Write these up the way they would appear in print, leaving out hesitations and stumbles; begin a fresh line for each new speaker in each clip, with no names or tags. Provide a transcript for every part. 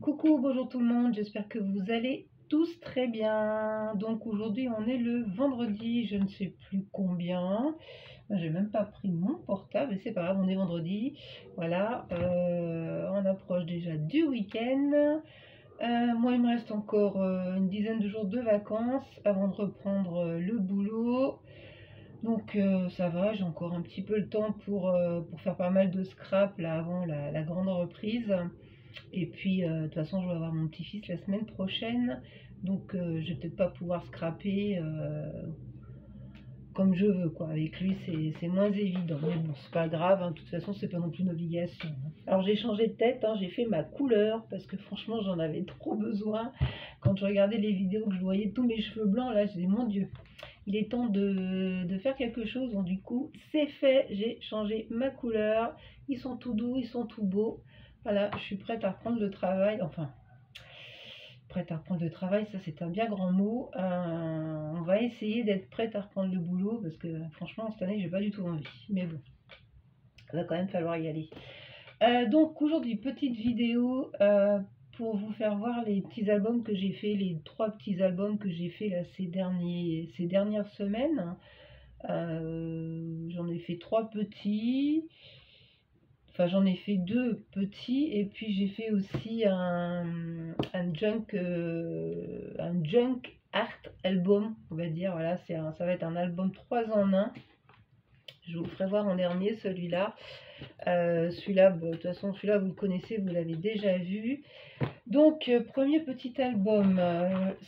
Coucou, bonjour tout le monde, j'espère que vous allez tous très bien. Donc aujourd'hui on est le vendredi, je ne sais plus combien. J'ai même pas pris mon portable, mais c'est pas grave, on est vendredi. Voilà, on approche déjà du week-end. Moi il me reste encore une dizaine de jours de vacances avant de reprendre le boulot. Donc ça va, j'ai encore un petit peu le temps pour faire pas mal de scrap là avant la grande reprise. Et puis, de toute façon, je vais avoir mon petit-fils la semaine prochaine, donc je vais peut-être pas pouvoir scraper comme je veux, quoi. Avec lui, c'est moins évident, mais bon, c'est pas grave, hein, de toute façon, c'est pas non plus une obligation, hein. Alors j'ai changé de tête, hein, j'ai fait ma couleur, parce que franchement, j'en avais trop besoin. Quand je regardais les vidéos, que je voyais tous mes cheveux blancs, là, je disais, mon Dieu, il est temps de faire quelque chose. Donc du coup, c'est fait, j'ai changé ma couleur. Ils sont tout doux, ils sont tout beaux. Voilà, je suis prête à reprendre le travail. Enfin, prête à reprendre le travail, ça c'est un bien grand mot. On va essayer d'être prête à reprendre le boulot parce que franchement, cette année, j'ai pas du tout envie. Mais bon, il va quand même falloir y aller. Donc aujourd'hui, petite vidéo pour vous faire voir les petits albums que j'ai fait, les 3 petits albums que j'ai fait là ces dernières semaines. J'en ai fait 3 petits. Enfin, j'en ai fait 2 petits et puis j'ai fait aussi un junk art album, on va dire. Voilà, ça va être un album 3 en 1. Je vous le ferai voir en dernier, celui-là. Celui-là, de toute façon, celui-là, vous le connaissez, vous l'avez déjà vu. Donc, premier petit album,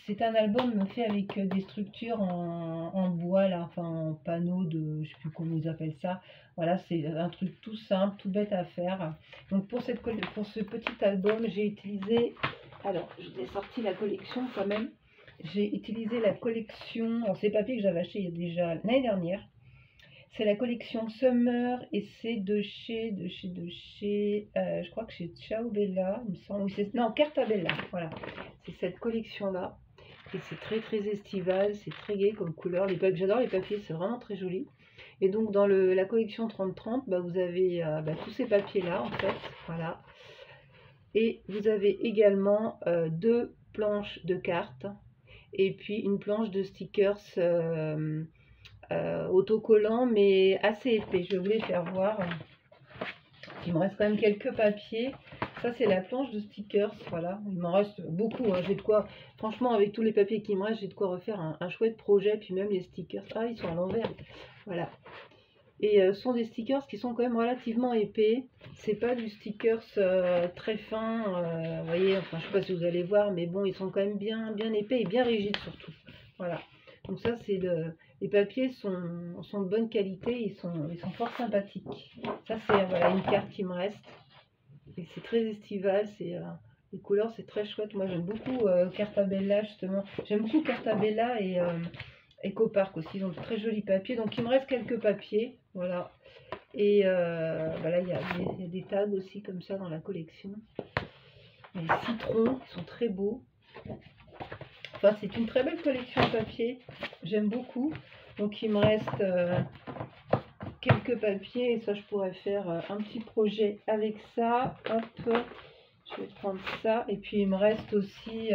c'est un album fait avec des structures en bois, là, enfin en panneaux de, je sais plus comment ils appellent ça. Voilà, c'est un truc tout simple, tout bête à faire. Donc pour ce petit album, j'ai utilisé, alors je ai sorti la collection quand même. J'ai utilisé la collection, alors ces papiers que j'avais acheté il y a déjà l'année dernière. C'est la collection Summer et c'est je crois que c'est Ciao Bella, il me semble. Non, Cartabella, voilà. C'est cette collection-là. Et c'est très très estival, c'est très gai comme couleur. J'adore les papiers, c'est vraiment très joli. Et donc dans la collection 30-30, bah, vous avez tous ces papiers-là en fait. Voilà. Et vous avez également 2 planches de cartes et puis une planche de stickers. Autocollant mais assez épais. Je vais vous les faire voir. Il me reste quand même quelques papiers. Ça c'est la planche de stickers. Voilà, il m'en reste beaucoup, hein. J'ai de quoi, franchement, avec tous les papiers qui me restent, j'ai de quoi refaire un chouette projet. Puis même les stickers, ah, ils sont à l'envers. Voilà. Et ce sont des stickers qui sont quand même relativement épais. C'est pas du stickers très fin, vous voyez, enfin je sais pas si vous allez voir, mais bon, ils sont quand même bien épais et bien rigides surtout. Voilà. Donc ça, les papiers sont de bonne qualité, ils sont fort sympathiques. Ça c'est voilà, une carte qui me reste. Et c'est très estival, les couleurs c'est très chouette. Moi j'aime beaucoup Cartabella justement. J'aime beaucoup Cartabella et Ecopark aussi, ils ont de très jolis papiers. Donc il me reste quelques papiers, voilà. Et voilà, il y a des tags aussi comme ça dans la collection. Les citrons, ils sont très beaux. Enfin, c'est une très belle collection de papier, j'aime beaucoup. Donc il me reste quelques papiers et ça je pourrais faire un petit projet avec ça. Hop, je vais prendre ça. Et puis il me reste aussi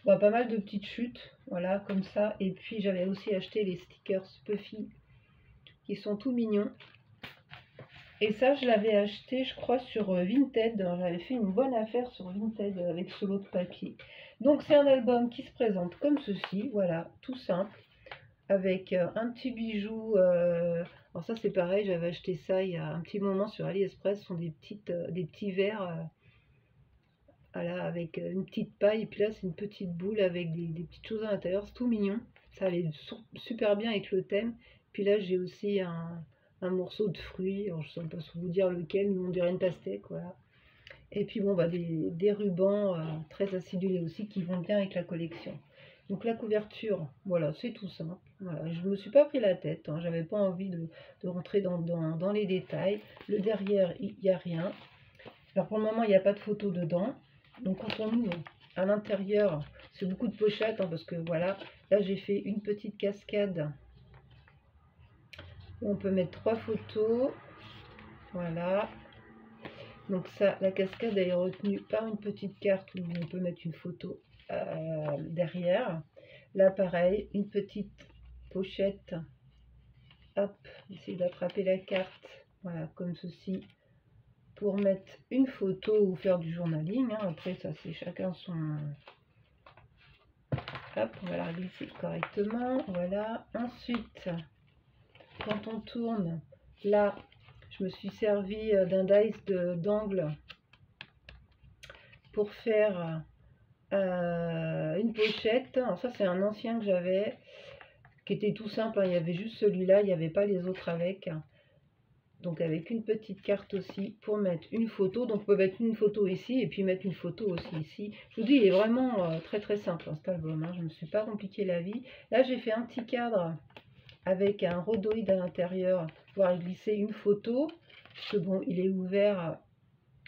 pas mal de petites chutes, voilà, comme ça. Et puis j'avais aussi acheté les stickers Puffy qui sont tout mignons. Et ça, je l'avais acheté, je crois, sur Vinted. J'avais fait une bonne affaire sur Vinted avec ce lot de papier. Donc, c'est un album qui se présente comme ceci. Voilà, tout simple. Avec un petit bijou. Alors ça, c'est pareil, j'avais acheté ça il y a un petit moment sur AliExpress. Ce sont des petits verres. Voilà, avec une petite paille. Et puis là, c'est une petite boule avec des petites choses à l'intérieur. C'est tout mignon. Ça allait super bien avec le thème. Puis là, j'ai aussi un morceau de fruit, alors je ne sais pas vous dire lequel, mais on dirait une pastèque, voilà. Et puis bon, des rubans très acidulés aussi qui vont bien avec la collection. Donc la couverture, voilà, c'est tout simple. Voilà, je ne me suis pas pris la tête, hein, j'avais pas envie de rentrer dans les détails. Le derrière, il n'y a rien. Alors pour le moment, il n'y a pas de photo dedans. Donc quand on ouvre à l'intérieur, c'est beaucoup de pochettes, hein, parce que voilà, là j'ai fait une petite cascade. On peut mettre 3 photos, voilà. Donc ça, la cascade elle est retenue par une petite carte où on peut mettre une photo derrière. Là pareil, une petite pochette. Hop, essayer d'attraper la carte, voilà, comme ceci, pour mettre une photo ou faire du journaling. Hein. Après ça c'est chacun son... Hop, on va la glisser correctement, voilà. Ensuite, quand on tourne, là, je me suis servi d'un dice d'angle pour faire une pochette. Alors ça c'est un ancien que j'avais, qui était tout simple, hein. Il y avait juste celui-là, il n'y avait pas les autres avec. Donc avec une petite carte aussi pour mettre une photo. Donc on peut mettre une photo ici et puis mettre une photo aussi ici. Je vous dis, il est vraiment très très simple hein, cet album. Hein. Je ne me suis pas compliqué la vie. Là j'ai fait un petit cadre avec un rhodoïde à l'intérieur pour pouvoir glisser une photo. Parce que bon, il est ouvert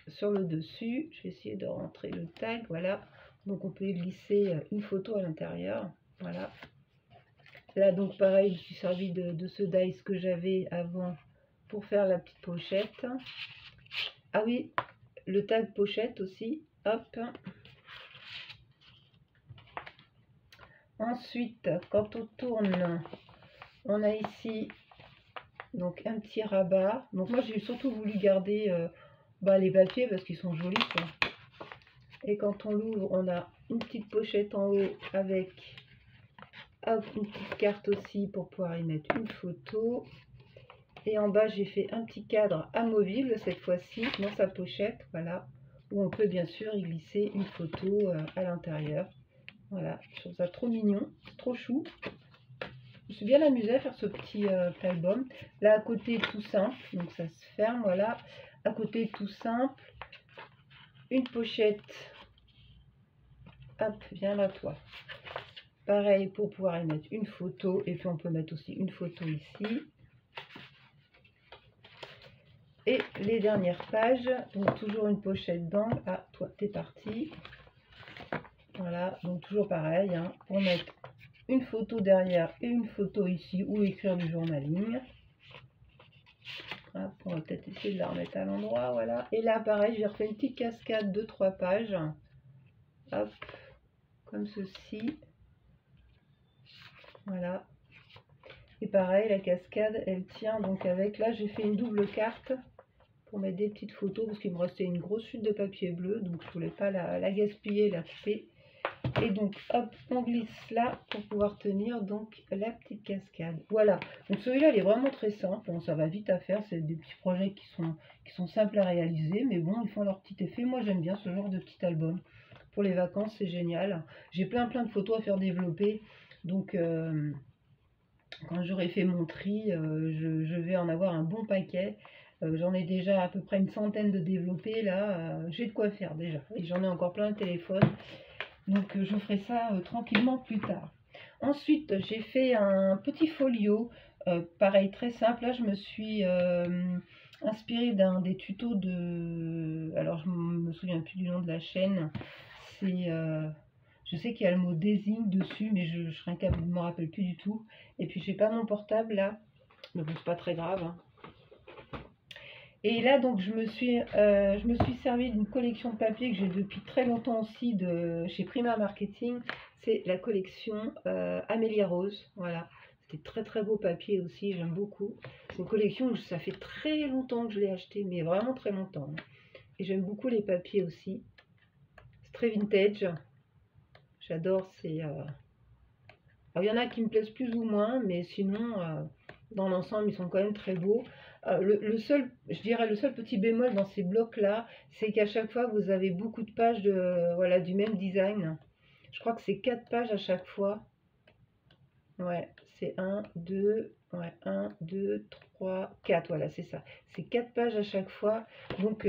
sur le dessus. Je vais essayer de rentrer le tag. Voilà. Donc on peut glisser une photo à l'intérieur. Voilà. Là donc pareil, je me suis servi de ce dice que j'avais avant pour faire la petite pochette. Ah oui, le tag pochette aussi. Hop. Ensuite, quand on tourne, on a ici donc un petit rabat. Donc moi j'ai surtout voulu garder les papiers parce qu'ils sont jolis quoi. Et quand on l'ouvre, on a une petite pochette en haut avec hop, une petite carte aussi pour pouvoir y mettre une photo. Et en bas, j'ai fait un petit cadre amovible cette fois-ci dans sa pochette, voilà, où on peut bien sûr y glisser une photo à l'intérieur. Voilà, je trouve ça trop mignon, trop chou. Je me suis bien amusée à faire ce petit album. Là, à côté, tout simple, donc ça se ferme, voilà. À côté, tout simple, une pochette, hop, viens là, toi. Pareil, pour pouvoir y mettre une photo, et puis on peut mettre aussi une photo ici. Et les dernières pages, donc toujours une pochette d'angle. Ah, toi, t'es parti. Voilà, donc toujours pareil, hein, pour mettre une photo derrière et une photo ici, ou écrire du journaling. Hop, on va peut-être essayer de la remettre à l'endroit, voilà. Et là, pareil, j'ai refait une petite cascade de 3 pages. Hop, comme ceci. Voilà. Et pareil, la cascade, elle tient donc avec... Là, j'ai fait une double carte pour mettre des petites photos parce qu'il me restait une grosse chute de papier bleu, donc je voulais pas la gaspiller, la couper. Et donc hop, on glisse là pour pouvoir tenir donc la petite cascade. Voilà, donc celui-là il est vraiment très simple, bon, ça va vite à faire, c'est des petits projets qui sont simples à réaliser, mais bon, ils font leur petit effet. Moi j'aime bien ce genre de petit album. Pour les vacances, c'est génial. J'ai plein de photos à faire développer, donc quand j'aurai fait mon tri, je vais en avoir un bon paquet. J'en ai déjà à peu près une centaine de développés là, j'ai de quoi faire déjà. Et j'en ai encore plein de téléphones. Donc je ferai ça tranquillement plus tard. Ensuite, j'ai fait un petit folio, pareil très simple. Là, je me suis inspirée d'un des tutos de... Alors, je me souviens plus du nom de la chaîne. C'est... je sais qu'il y a le mot désigne dessus, mais je serais incapable, je ne me rappelle plus du tout. Et puis, j'ai pas mon portable là. Mais bon, c'est pas très grave. Hein. Et là, donc, je me suis servi d'une collection de papier que j'ai depuis très longtemps aussi chez Prima Marketing. C'est la collection Amélia Rose. Voilà, c'était très très beau papier aussi, j'aime beaucoup. C'est une collection où ça fait très longtemps que je l'ai acheté, mais vraiment très longtemps. Et j'aime beaucoup les papiers aussi. C'est très vintage. J'adore ces... Alors, il y en a qui me plaisent plus ou moins, mais sinon, dans l'ensemble, ils sont quand même très beaux. Le seul, je dirais, le seul petit bémol dans ces blocs-là, c'est qu'à chaque fois, vous avez beaucoup de pages voilà, du même design. Je crois que c'est 4 pages à chaque fois. Ouais, c'est 1, 2, ouais, 1, 2, 3, 4, voilà, c'est ça. C'est 4 pages à chaque fois. Donc,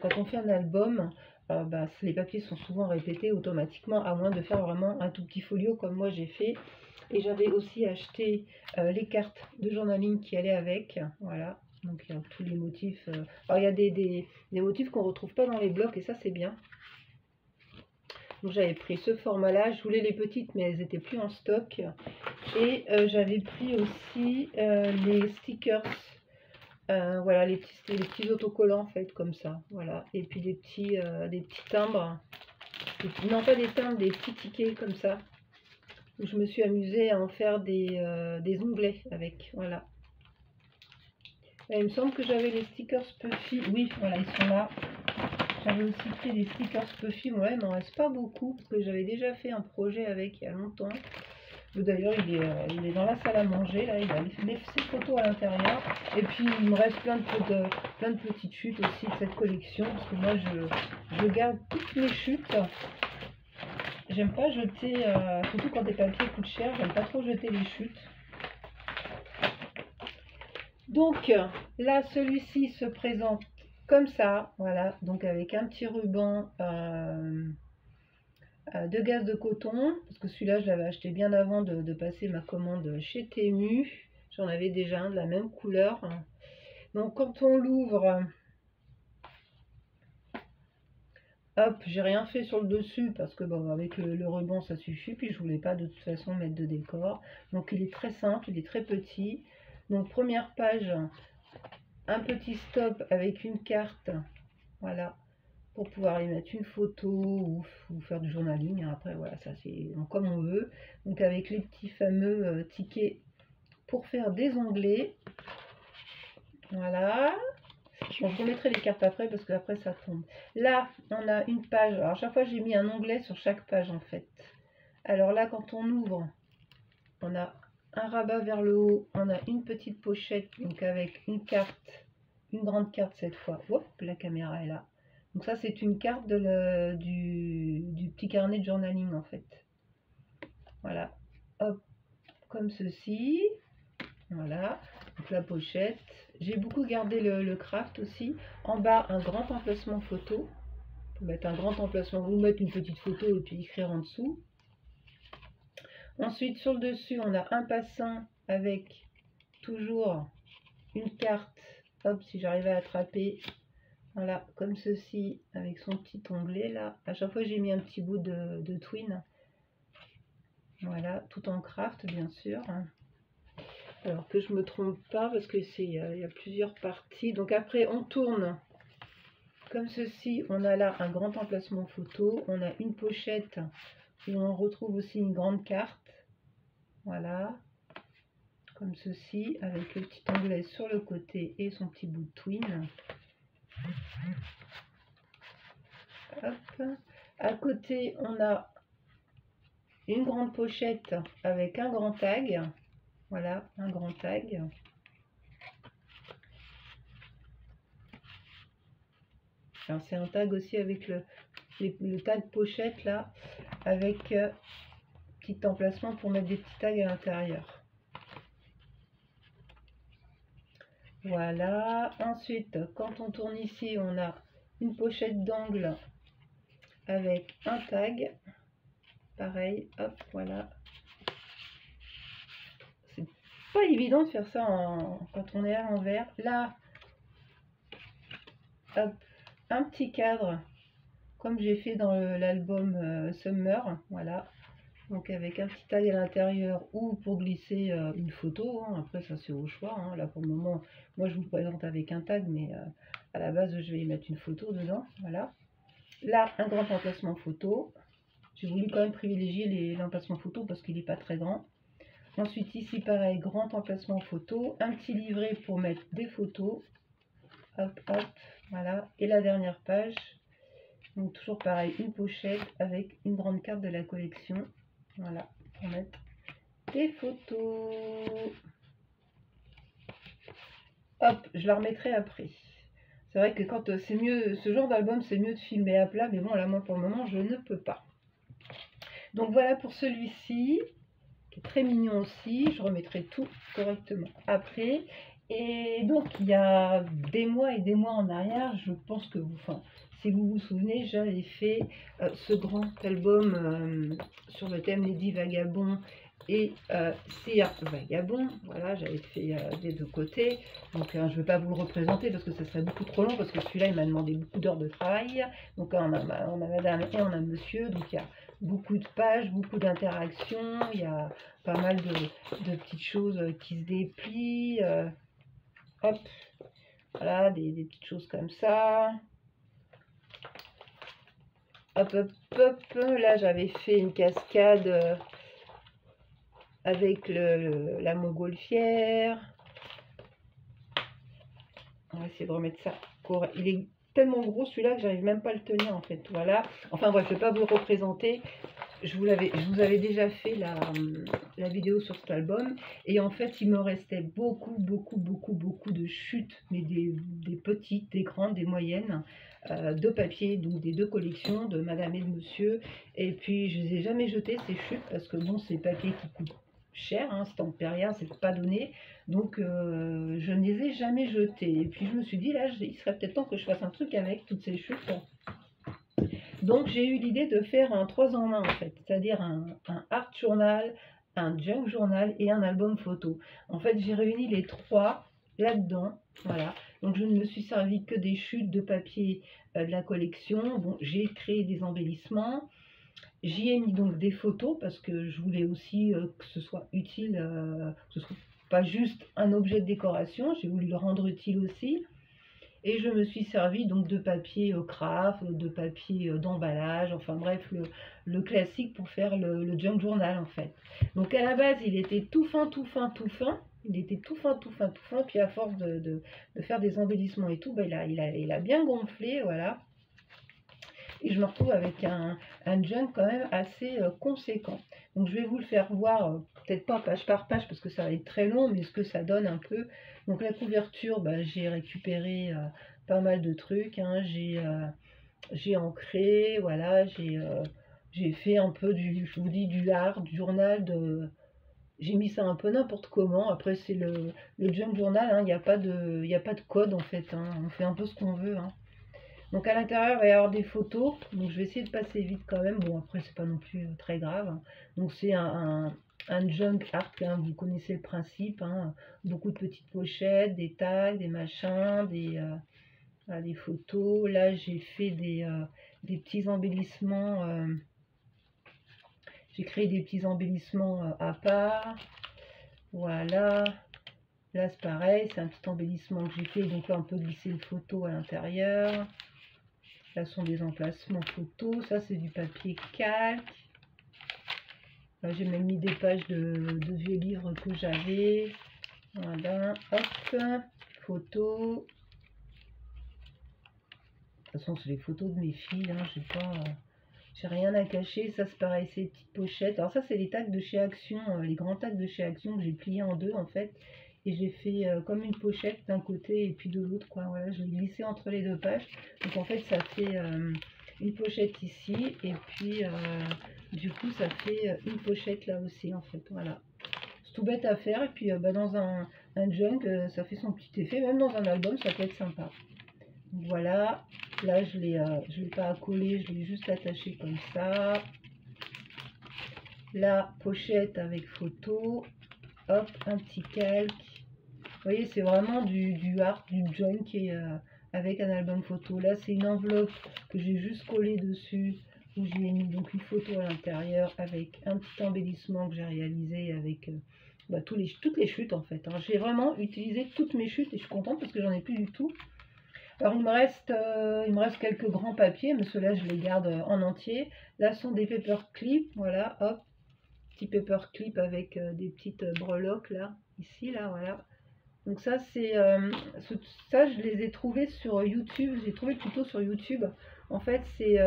quand on fait un album, les papiers sont souvent répétés automatiquement, à moins de faire vraiment un tout petit folio comme moi j'ai fait. Et j'avais aussi acheté les cartes de journaling qui allaient avec. Voilà, donc il y a tous les motifs. Alors il y a des motifs qu'on ne retrouve pas dans les blocs et ça c'est bien. Donc j'avais pris ce format-là. Je voulais les petites mais elles n'étaient plus en stock. Et j'avais pris aussi les stickers Voilà, les petits autocollants en fait, comme ça. Voilà. Et puis des petits timbres. Non, pas des timbres, des petits tickets comme ça. Où je me suis amusée à en faire des onglets avec. Voilà. Et il me semble que j'avais les stickers Puffy. Oui, voilà, ils sont là. J'avais aussi pris des stickers Puffy. Bon, là, il m'en reste pas beaucoup parce que j'avais déjà fait un projet avec il y a longtemps. D'ailleurs, il est dans la salle à manger. Là, il a ses photos à l'intérieur. Et puis, il me reste plein de petites chutes aussi de cette collection. Parce que moi, je garde toutes mes chutes. J'aime pas jeter, surtout quand des papiers coûtent cher, j'aime pas trop jeter les chutes. Donc là, celui-ci se présente comme ça, voilà, donc avec un petit ruban de gaze de coton, parce que celui-là, je l'avais acheté bien avant de passer ma commande chez Temu. J'en avais déjà un de la même couleur. Donc quand on l'ouvre, hop, j'ai rien fait sur le dessus parce que bon, avec le ruban ça suffit, puis je voulais pas de toute façon mettre de décor. Donc il est très simple, il est très petit. Donc première page, un petit stop avec une carte, voilà, pour pouvoir y mettre une photo ou faire du journaling. Après voilà, ça c'est comme on veut. Donc avec les petits fameux tickets pour faire des onglets. Voilà. Bon, je remettrai les cartes après parce que après ça tombe. Là, on a une page. Alors, chaque fois, j'ai mis un onglet sur chaque page en fait. Alors là, quand on ouvre, on a un rabat vers le haut. On a une petite pochette, donc avec une carte, une grande carte cette fois. Hop, la caméra est là. Donc ça, c'est une carte du petit carnet de journaling en fait. Voilà. Hop, comme ceci. Voilà. Donc la pochette. J'ai beaucoup gardé le craft aussi. En bas, un grand emplacement photo. Pour mettre un grand emplacement, vous mettez une petite photo et puis écrire en dessous. Ensuite, sur le dessus, on a un passant avec toujours une carte. Hop, si j'arrive à attraper. Voilà, comme ceci, avec son petit onglet là. À chaque fois, j'ai mis un petit bout de twine. Voilà, tout en craft, bien sûr. Alors que je me trompe pas parce que il y a plusieurs parties. Donc après on tourne comme ceci. On a là un grand emplacement photo. On a une pochette où on retrouve aussi une grande carte. Voilà. Comme ceci avec le petit onglet sur le côté et son petit bout de twine. Hop. À côté on a une grande pochette avec un grand tag. Voilà, un grand tag. Alors c'est un tag aussi avec le tag pochette là, avec petit emplacement pour mettre des petits tags à l'intérieur. Voilà. Ensuite, quand on tourne ici, on a une pochette d'angle avec un tag. Pareil, hop, voilà. C'est pas évident de faire ça quand on est à l'envers. Là, hop, un petit cadre, comme j'ai fait dans l'album Summer, voilà. Donc avec un petit tag à l'intérieur ou pour glisser une photo, hein. Après ça c'est au choix, hein. Là pour le moment, moi je vous présente avec un tag, mais à la base je vais y mettre une photo dedans, voilà. Là, un grand emplacement photo. J'ai voulu quand même privilégier l'emplacement photo parce qu'il n'est pas très grand. Ensuite ici pareil, grand emplacement photo, un petit livret pour mettre des photos. Hop, hop, voilà. Et la dernière page, donc toujours pareil, une pochette avec une grande carte de la collection. Voilà, pour mettre des photos. Hop, je la remettrai après. C'est vrai que quand c'est mieux, ce genre d'album, c'est mieux de filmer à plat, mais bon, là, moi, pour le moment, je ne peux pas. Donc voilà pour celui-ci, qui est très mignon aussi. Je remettrai tout correctement après. Et donc, il y a des mois et des mois en arrière, je pense que vous, enfin, si vous vous souvenez, j'avais fait ce grand album sur le thème Lady Vagabond et Sir Vagabond. Voilà, j'avais fait des deux côtés. Donc, je ne vais pas vous le représenter parce que ça serait beaucoup trop long, parce que celui-là, il m'a demandé beaucoup d'heures de travail. Donc, on a madame et on a monsieur. Donc, il y a beaucoup de pages, beaucoup d'interactions. Il y a pas mal de petites choses qui se déplient. Hop. Voilà, des petites choses comme ça. Hop, hop, hop. Là, j'avais fait une cascade avec la montgolfière. On va essayer de remettre ça. Il est tellement gros celui-là que j'arrive même pas à le tenir en fait. Voilà. Enfin bref, je ne vais pas vous le représenter. Je vous avais déjà fait la vidéo sur cet album. Et en fait, il me restait beaucoup de chutes, mais des petites, des grandes, des moyennes, de papier, donc des deux collections de Madame et de Monsieur. Et puis, je les ai jamais jetées ces chutes parce que bon, c'est papier qui coûte cher, hein, c'est en Perrier, c'est pas donné. Donc, je ne les ai jamais jetées. Et puis, je me suis dit, là, il serait peut-être temps que je fasse un truc avec toutes ces chutes. Donc j'ai eu l'idée de faire un 3 en 1 en fait, c'est-à-dire un art journal, un junk journal et un album photo. En fait j'ai réuni les trois là-dedans, voilà. Donc je ne me suis servi que des chutes de papier de la collection. Bon, j'ai créé des embellissements, j'y ai mis donc des photos parce que je voulais aussi que ce soit utile, que ce soit pas juste un objet de décoration, j'ai voulu le rendre utile aussi. Et je me suis servi donc de papier craft, de papier d'emballage, enfin bref, le classique pour faire le junk journal en fait. Donc à la base, il était tout fin, tout fin, tout fin. Il était tout fin, tout fin, tout fin. Puis à force de faire des embellissements et tout, bah, il a bien gonflé, voilà. Et je me retrouve avec un junk quand même assez conséquent. Donc je vais vous le faire voir, peut-être pas page par page parce que ça va être très long, mais ce que ça donne un peu. Donc la couverture, bah, j'ai récupéré pas mal de trucs, hein. J'ai ancré, voilà, j'ai fait un peu je vous dis, du art, du journal, j'ai mis ça un peu n'importe comment. Après c'est le junk journal, hein. Il n'y a pas de code en fait, hein. On fait un peu ce qu'on veut, hein. Donc à l'intérieur, il va y avoir des photos. Donc je vais essayer de passer vite quand même. Bon, après, c'est pas non plus très grave, hein. Donc c'est un junk art, hein. Vous connaissez le principe, hein. Beaucoup de petites pochettes, des tags, des machins, voilà, des photos. Là, j'ai fait des petits embellissements. J'ai créé des petits embellissements à part. Voilà. Là, c'est pareil. C'est un petit embellissement que j'ai fait. Donc là, on peut glisser une photo à l'intérieur. Là sont des emplacements photos, ça c'est du papier calque. Là j'ai même mis des pages de vieux livres que j'avais. Voilà, hop, photos. De toute façon c'est les photos de mes filles, hein. J'ai rien à cacher. Ça c'est pareil, ces petites pochettes. Alors ça c'est les tags de chez Action, les grands tags de chez Action que j'ai pliés en deux en fait. Et j'ai fait comme une pochette d'un côté et puis de l'autre, quoi. Voilà, je l'ai glissé entre les deux pages. Donc en fait ça fait une pochette ici et puis du coup ça fait une pochette là aussi en fait. Voilà, c'est tout bête à faire et puis bah, dans un junk ça fait son petit effet. Même dans un album ça peut être sympa. Donc, voilà, là je l'ai pas accolé, je l'ai juste attaché comme ça. La pochette avec photo, hop, un petit calque. Vous voyez, c'est vraiment du art, du junk et avec un album photo. Là, c'est une enveloppe que j'ai juste collée dessus, où j'ai mis donc une photo à l'intérieur avec un petit embellissement que j'ai réalisé avec bah, toutes les chutes en fait, hein. J'ai vraiment utilisé toutes mes chutes et je suis contente parce que j'en ai plus du tout. Alors, il me reste quelques grands papiers, mais ceux-là, je les garde en entier. Là, sont des paper clips, voilà, hop, petit paper clip avec des petites breloques là, ici, là, voilà. Donc ça, ça, je les ai trouvés sur YouTube. J'ai trouvé le tuto sur YouTube. En fait, c'est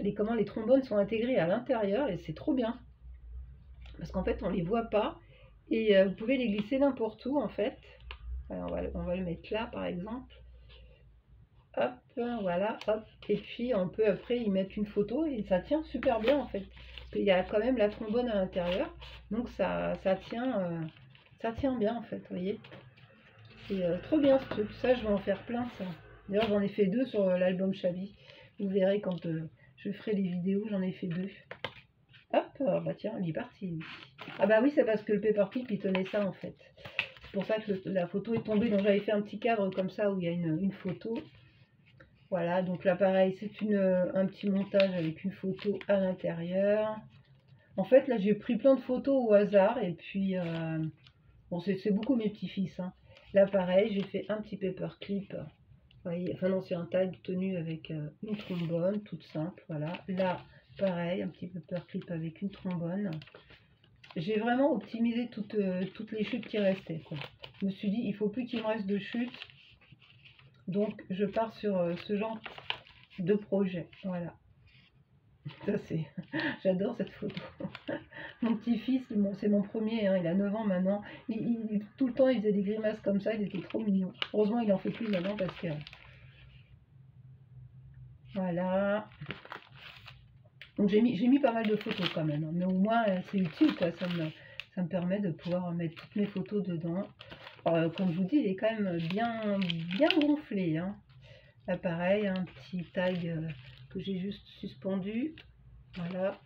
les trombones sont intégrés à l'intérieur et c'est trop bien. Parce qu'en fait, on les voit pas. Et vous pouvez les glisser n'importe où, en fait. Alors, on va le mettre là, par exemple. Hop, voilà, hop. Et puis, on peut après y mettre une photo et ça tient super bien, en fait. Parce qu'il y a quand même la trombone à l'intérieur. Donc, ça tient bien, en fait, vous voyez. C'est trop bien ce truc, ça je vais en faire plein ça. D'ailleurs j'en ai fait deux sur l'album Chabi. Vous verrez quand je ferai les vidéos, j'en ai fait deux. Hop, bah tiens, il est parti. Ah bah oui, c'est parce que le paperclip il tenait ça en fait. C'est pour ça que la photo est tombée, donc j'avais fait un petit cadre comme ça où il y a une photo. Voilà, donc là pareil, c'est un petit montage avec une photo à l'intérieur. En fait là j'ai pris plein de photos au hasard et puis bon c'est beaucoup mes petits-fils, hein. Là, pareil, j'ai fait un petit paperclip. Vous voyez, enfin non, c'est un tag tenu avec une trombone, toute simple, voilà. Là, pareil, un petit paperclip avec une trombone. J'ai vraiment optimisé toutes les chutes qui restaient, quoi. Je me suis dit, il faut plus qu'il me reste de chutes. Donc, je pars sur ce genre de projet, voilà. Ça, c'est... J'adore cette photo. Mon petit-fils, c'est mon premier, hein, il a 9 ans maintenant. Tout le temps, il faisait des grimaces comme ça, il était trop mignon. Heureusement, il en fait plus maintenant parce que... Voilà. Donc, j'ai mis pas mal de photos quand même, hein, mais au moins, c'est utile, quoi. Ça me permet de pouvoir mettre toutes mes photos dedans. Alors, comme je vous dis, il est quand même bien gonflé, hein. Là, pareil, un petit tag que j'ai juste suspendu. Voilà.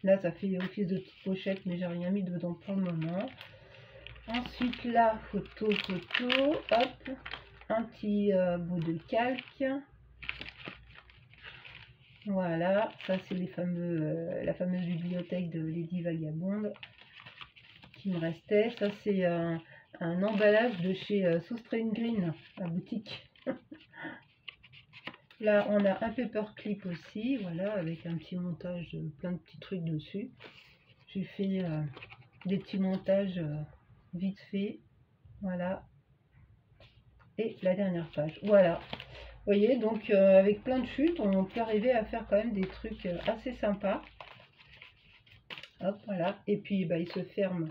Là, ça fait office de petite pochette, mais j'ai rien mis dedans pour le moment. Ensuite, là, photo, hop, un petit bout de calque. Voilà, ça c'est la fameuse bibliothèque de Lady Vagabond qui me restait. Ça c'est un emballage de chez Soustrain Green, la boutique. Là, on a un paperclip aussi, voilà, avec un petit montage, plein de petits trucs dessus. J'ai fait des petits montages vite fait, voilà. Et la dernière page, voilà. Vous voyez, donc avec plein de chutes, on peut arriver à faire quand même des trucs assez sympas. Hop, voilà. Et puis, bah, il se ferme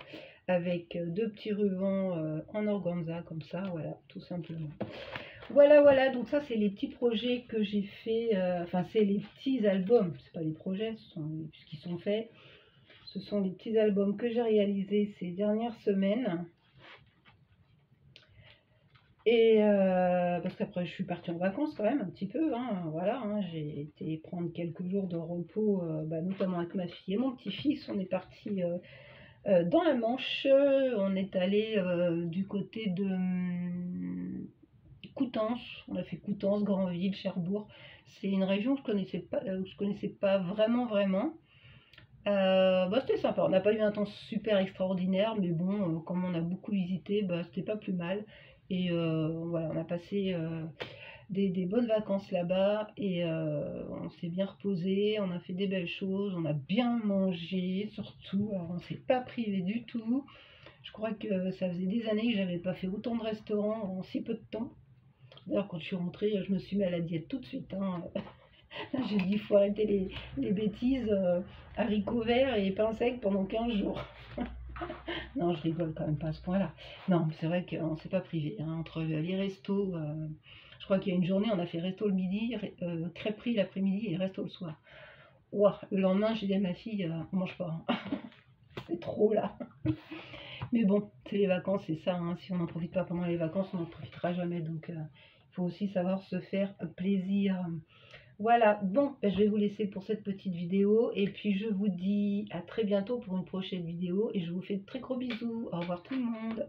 avec deux petits rubans en organza, comme ça, voilà, tout simplement. Voilà, voilà, donc ça c'est les petits projets que j'ai fait, enfin c'est les petits albums, c'est pas des projets, puisqu'ils sont faits, ce sont les petits albums que j'ai réalisés ces dernières semaines. Et parce qu'après je suis partie en vacances quand même un petit peu, hein, voilà, hein, j'ai été prendre quelques jours de repos, bah, notamment avec ma fille et mon petit-fils. On est parti dans la Manche, on est allé du côté de Coutances, on a fait Coutances, Granville, Cherbourg. C'est une région que je connaissais pas vraiment. Bah, c'était sympa, on n'a pas eu un temps super extraordinaire, mais bon, comme on a beaucoup visité, bah, c'était pas plus mal. Et voilà, on a passé des bonnes vacances là-bas et on s'est bien reposé, on a fait des belles choses, on a bien mangé surtout, alors on s'est pas privé du tout. Je crois que ça faisait des années que j'avais pas fait autant de restaurants en si peu de temps. D'ailleurs, quand je suis rentrée, je me suis mis à la diète tout de suite, hein. J'ai dit, il faut arrêter les bêtises, haricots verts et pain sec pendant 15 jours. Non, je rigole quand même pas à ce point-là. Non, mais c'est vrai qu'on s'est pas privé, hein, entre les restos. Je crois qu'il y a une journée, on a fait resto le midi, crêperie l'après-midi et resto le soir. Ouah, le lendemain, j'ai dit à ma fille, on mange pas, hein. C'est trop là. Mais bon, c'est les vacances, c'est ça, hein. Si on n'en profite pas pendant les vacances, on n'en profitera jamais. Donc, il faut aussi savoir se faire plaisir. Voilà, bon, je vais vous laisser pour cette petite vidéo. Et puis, je vous dis à très bientôt pour une prochaine vidéo. Et je vous fais de très gros bisous. Au revoir tout le monde.